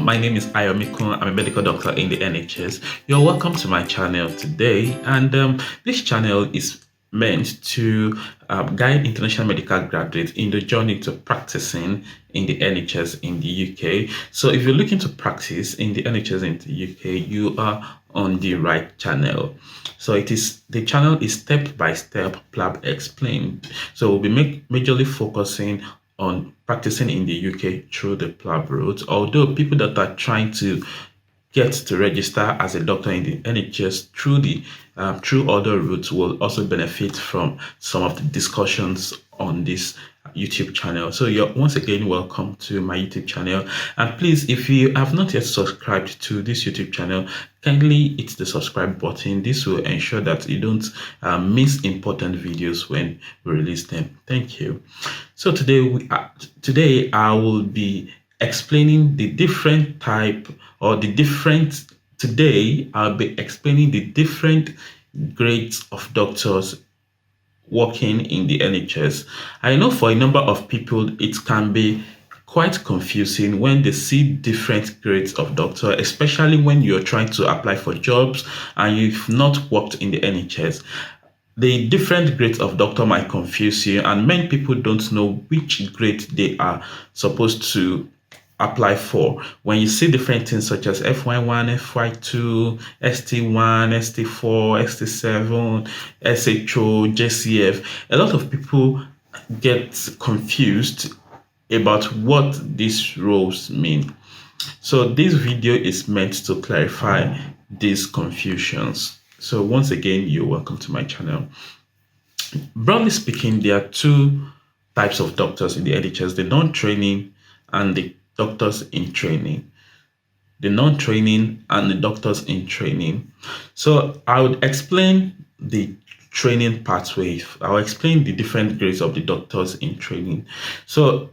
my name is Ayomikun. I'm a medical doctor in the NHS. You're welcome to my channel today, and this channel is meant to guide international medical graduates in the journey to practicing in the NHS in the UK. So if you're looking to practice in the NHS in the UK, you are on the right channel. So the channel is step-by-step PLAB explained. So we'll be majorly focusing on practicing in the UK through the PLAB route, although people that are trying to get to register as a doctor in the NHS through other routes will also benefit from some of the discussions on this YouTube channel. So you're once again welcome to my YouTube channel, and please, if you have not yet subscribed to this YouTube channel, kindly hit the subscribe button. This will ensure that you don't miss important videos when we release them. Thank you. So today I will be explaining the different type or the different today I'll be explaining the different grades of doctors working in the NHS. I know for a number of people it can be quite confusing when they see different grades of doctor, especially when you're trying to apply for jobs and you've not worked in the NHS. The different grades of doctor might confuse you, and many people don't know which grade they are supposed to apply for. When you see different things such as FY1, FY2, ST1, ST4, ST7, SHO, JCF, a lot of people get confused about what these roles mean. So this video is meant to clarify these confusions. So once again, you're welcome to my channel. Broadly speaking, there are two types of doctors in the NHS: the non-training and the doctors in training. The non-training and the doctors in training. So I would explain the training pathway. I'll explain the different grades of the doctors in training. So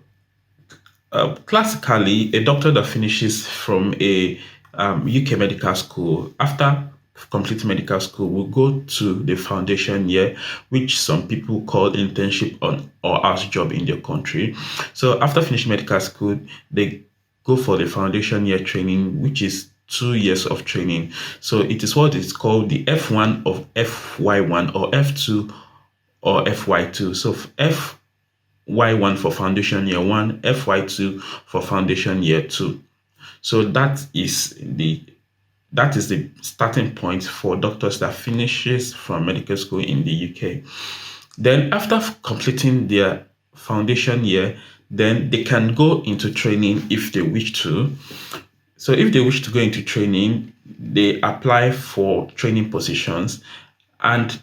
classically, a doctor that finishes from a UK medical school, after completing medical school, will go to the foundation year, which some people call internship or house job in their country. So after finishing medical school, they go for the foundation year training, which is 2 years of training. So it is what is called the F1 of FY1 or F2 or FY2. So FY1 for foundation year 1, FY2 for foundation year 2. So that is the starting point for doctors that finishes from medical school in the UK. Then after completing their foundation year, then they can go into training if they wish to. So if they wish to go into training, they apply for training positions, and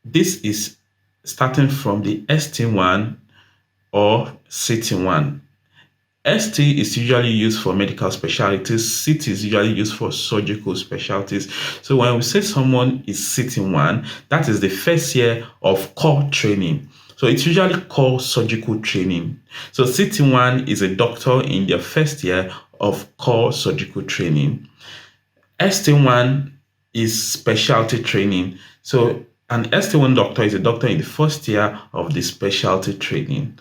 this is starting from the ST1 or CT1. ST is usually used for medical specialties. CT is usually used for surgical specialties. So when we say someone is CT1, that is the first year of core training. So it's usually called surgical training. So CT1 is a doctor in their first year of core surgical training. ST1 is specialty training. So an ST1 doctor is a doctor in the first year of the specialty training.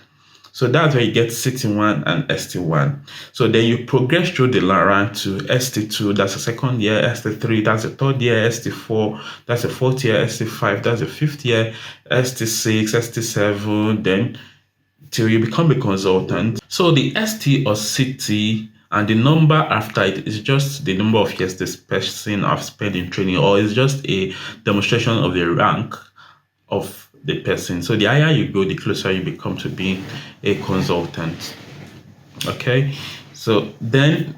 So that's where you get CT1 and ST1. So then you progress through the rank to ST2, that's the second year, ST3, that's the third year, ST4, that's the fourth year, ST5, that's the fifth year, ST6, ST7, then till you become a consultant. So the ST or CT and the number after it is just the number of years this person has spent in training, or it's just a demonstration of the rank of the person. So the higher you go, the closer you become to being a consultant. Okay, so then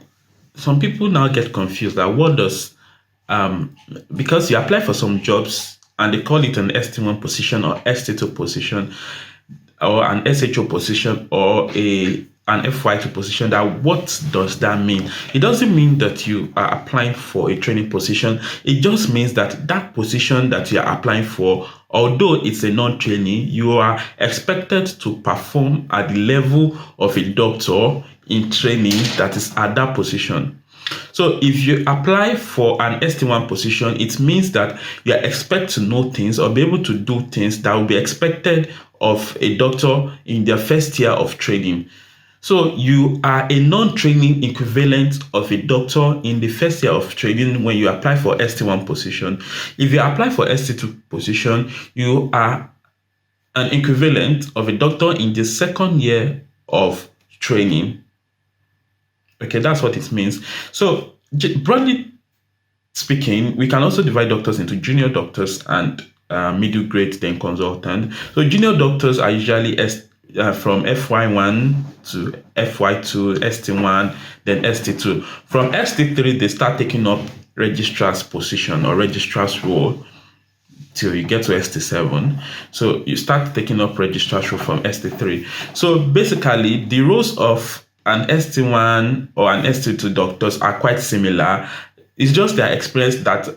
some people now get confused that what does because you apply for some jobs and they call it an ST1 position or ST2 position or an SHO position or an FY2 position, that what does that mean? It doesn't mean that you are applying for a training position. It just means that that position that you are applying for, although it's a non-training, you are expected to perform at the level of a doctor in training that is at that position. So if you apply for an ST1 position, it means that you are expected to know things or be able to do things that will be expected of a doctor in their first year of training. So you are a non-training equivalent of a doctor in the first year of training when you apply for ST1 position. If you apply for ST2 position, you are an equivalent of a doctor in the second year of training. Okay, that's what it means. So broadly speaking, we can also divide doctors into junior doctors and middle grade, then consultant. So junior doctors are usually from FY1 to FY2, ST1, then ST2. From ST3, they start taking up registrar's position or registrar's role till you get to ST7. So you start taking up registrar's role from ST3. So basically, the roles of an ST1 or an ST2 doctors are quite similar. It's just their experience that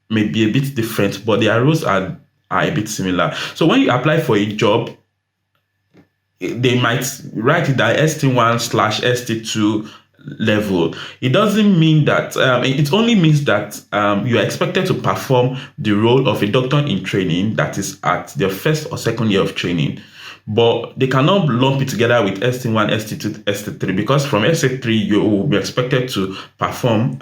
may be a bit different, but their roles are a bit similar. So when you apply for a job, they might write it at ST1 slash ST2 level. It doesn't mean that, it only means that you are expected to perform the role of a doctor in training that is at their first or second year of training. But they cannot lump it together with ST1, ST2, ST3 because from ST3 you will be expected to perform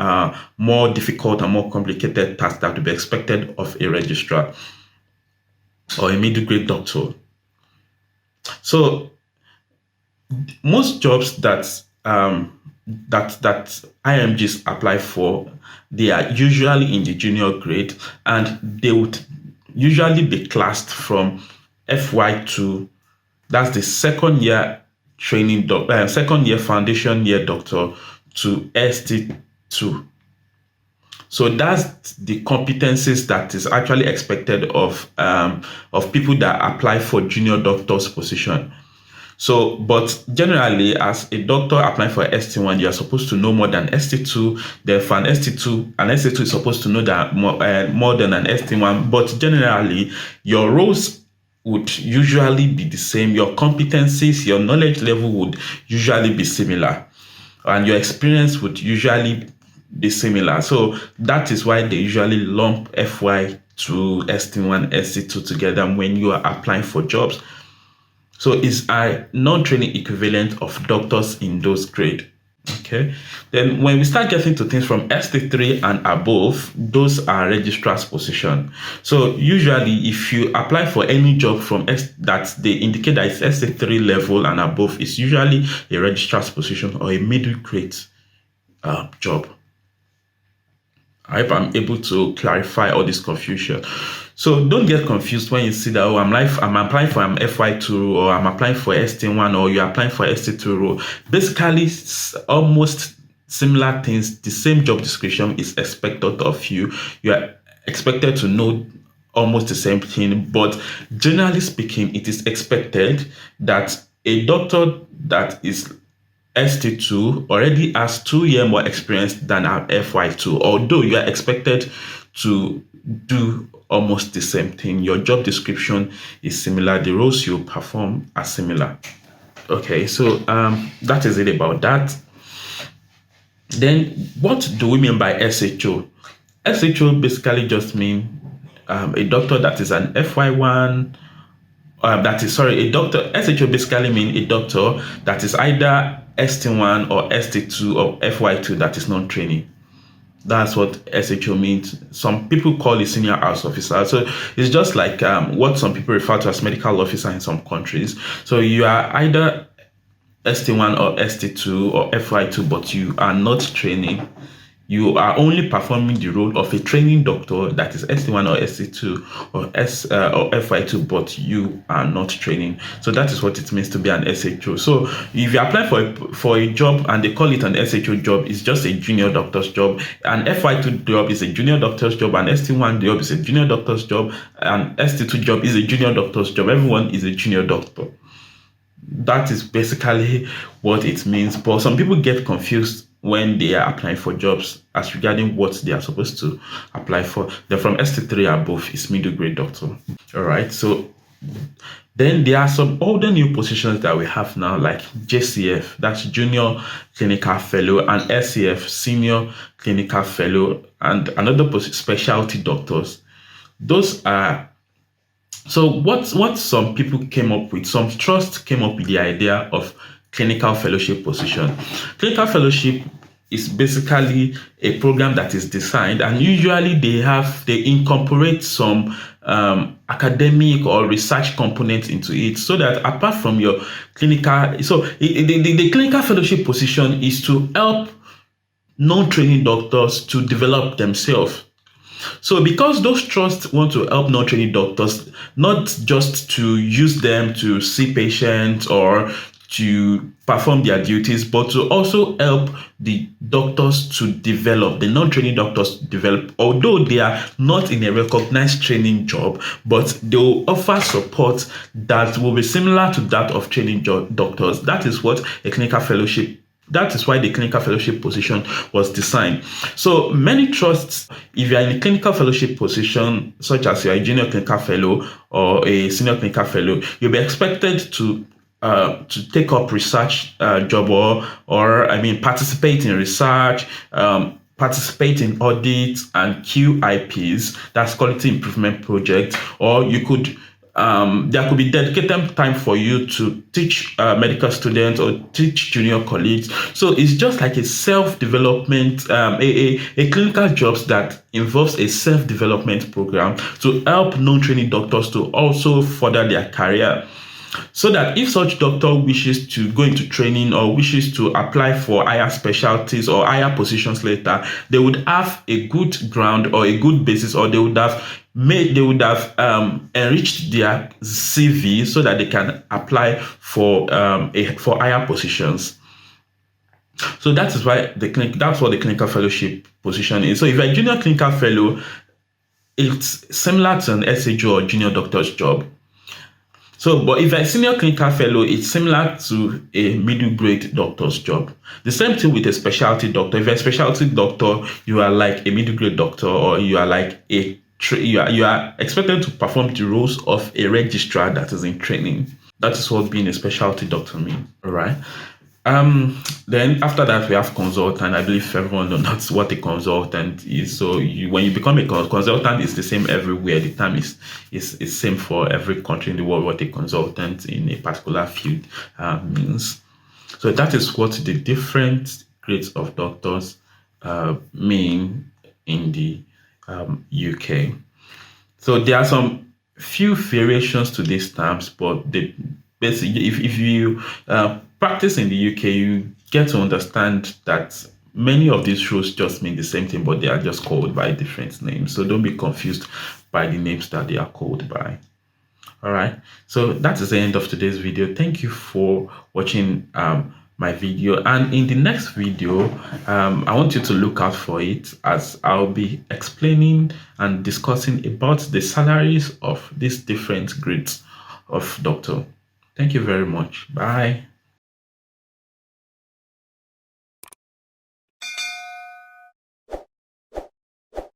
more difficult and more complicated tasks that will be expected of a registrar or a middle grade doctor. So most jobs that IMGs apply for, they are usually in the junior grade, and they would usually be classed from FY2. That's the second year training, second year foundation year doctor to ST2. So that's the competencies that is actually expected of people that apply for junior doctor's position. So, but generally, as a doctor applying for ST1, you are supposed to know more than ST2. Then for an ST2 is supposed to know that more than an ST1. But generally, your roles would usually be the same. Your competencies, your knowledge level would usually be similar, and your experience would usually be similar. So that is why they usually lump FY to ST1, ST2 together when you are applying for jobs. So it's a non-training equivalent of doctors in those grades. Okay. Then when we start getting to things from ST3 and above, those are registrar's position. So usually if you apply for any job from that they indicate that it's ST3 level and above, it's usually a registrar's position or a middle grade job. I hope I'm able to clarify all this confusion. So don't get confused when you see that, oh, I'm applying for an FY2 or I'm applying for ST1 or you're applying for ST2 role. Basically, almost similar things. The same job description is expected of you. You are expected to know almost the same thing, but generally speaking, it is expected that a doctor that is ST2 already has 2 years more experience than an FY2, although you are expected to do almost the same thing. Your job description is similar. The roles you perform are similar. Okay, so that is it about that. Then what do we mean by SHO? SHO basically just means a doctor that is an FY1, a doctor. SHO basically means a doctor that is either ST1 or ST2 or FY2 that is non-training. That's what SHO means. Some people call it senior house officer. So it's just like what some people refer to as medical officer in some countries. So you are either ST1 or ST2 or FY2, but you are not training. You are only performing the role of a training doctor that is ST1 or ST2 or or FY2, but you are not training. So that is what it means to be an SHO. So if you apply for a job and they call it an SHO job, it's just a junior doctor's job. An FY2 job is a junior doctor's job. An ST1 job is a junior doctor's job. An ST2 job is a junior doctor's job. Everyone is a junior doctor. That is basically what it means. But some people get confused when they are applying for jobs as regarding what they are supposed to apply for. Then from ST3 above is middle grade doctor. All right. So then there are some other new positions that we have now, like JCF, that's junior clinical fellow, and SCF, senior clinical fellow, and another specialty doctors. Those are so what some people came up with, some trust came up with the idea of clinical fellowship position. Clinical fellowship is basically a program that is designed, and usually they incorporate some academic or research components into it, so that apart from your clinical, the clinical fellowship position is to help non-training doctors to develop themselves. So because those trusts want to help non-training doctors, not just to use them to see patients or to perform their duties, but to also help the doctors to develop, the non-training doctors to develop, although they are not in a recognized training job, but they will offer support that will be similar to that of training doctors. That is what a clinical fellowship That is why the clinical fellowship position was designed. So many trusts, if you are in a clinical fellowship position, such as you are a junior clinical fellow or a senior clinical fellow, you'll be expected to take up research job or participate in research, participate in audits and QIPs, that's quality improvement project, or you could there could be dedicated time for you to teach medical students or teach junior colleagues. So it's just like a self-development, a clinical jobs that involves a self-development program to help non-training doctors to also further their career. So that if such doctor wishes to go into training or wishes to apply for higher specialties or higher positions later, they would have a good ground or a good basis, or they would have enriched their CV so that they can apply for higher positions. So that is why that's what the clinical fellowship position is. So if you're a junior clinical fellow, it's similar to an SHO or junior doctor's job. So, but if you're a senior clinical fellow, it's similar to a middle grade doctor's job. The same thing with a specialty doctor. If you're a specialty doctor, you are like a middle grade doctor, or you are like you are expected to perform the roles of a registrar that is in training. That is what being a specialty doctor means. All right. Then after that, we have consultant. I believe everyone knows what a consultant is. So when you become a consultant, it's the same everywhere. The term is same for every country in the world. What a consultant in a particular field means. So that is what the different grades of doctors mean in the UK. So there are some few variations to these terms, but basically, if you practice in the UK, you get to understand that many of these roles just mean the same thing, but they are just called by different names. So don't be confused by the names that they are called by. All right. So that is the end of today's video. Thank you for watching my video, and in the next video I want you to look out for it, as I'll be explaining and discussing about the salaries of these different grades of doctor. Thank you very much. Bye.